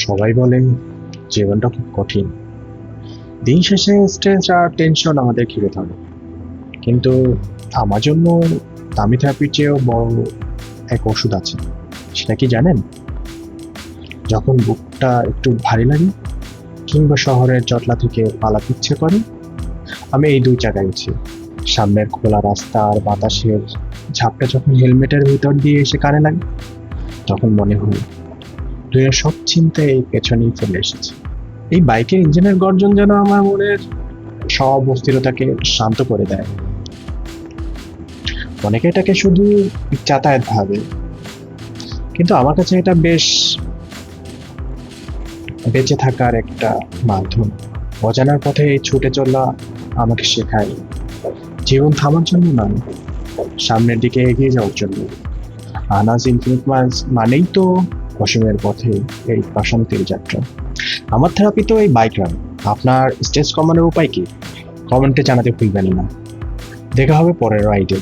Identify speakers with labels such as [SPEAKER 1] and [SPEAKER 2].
[SPEAKER 1] সবাই বলে জীবনটা খুব কঠিন। দিন শেষে স্ট্রেস আর টেনশন আমাদের ঘিরে ধরে, কিন্তু আমার জন্য দামি থেরাপির চেয়েও বড় এক ওষুধ আছে। সেটা কি জানেন? যখন বুকটা একটু ভারী লাগে কিংবা শহরের জটলা থেকে পালাতে ইচ্ছে করে, আমি এই দুই জায়গায় আছি। সামনের খোলা রাস্তা আর বাতাসের ঝাপটা যখন হেলমেটের ভিতর দিয়ে এসে কানে লাগে, তখন মনে হয় দুনিয়ার সব চিন্তা এই পেছনেই ফেলে এসেছে। এই বাইকের ইঞ্জিনের গর্জন যেন আমার মনের সব অস্থিরতাকে শান্ত করে দেয়। অনেকে এটাকে শুধু যাতায়াত ভাবে, কিন্তু আমার কাছে এটা বেশ বেঁচে থাকার একটা মাধ্যম। অজানার পথে এই ছুটে চলা আমাকে শেখায় জীবন থামার জন্য নয়, সামনের দিকে এগিয়ে যাওয়ার জন্য। আনাজ ইনফিনিট মাইলস মানেই তো অসীমের পথে এই প্রশান্তির যাত্রা। আমার থেরাপি তো এই বাইক রান। আপনার স্ট্রেস কমানোর উপায় কি? কমেন্টে জানাতে ভুলবেন না। দেখা হবে পরের রাইডে।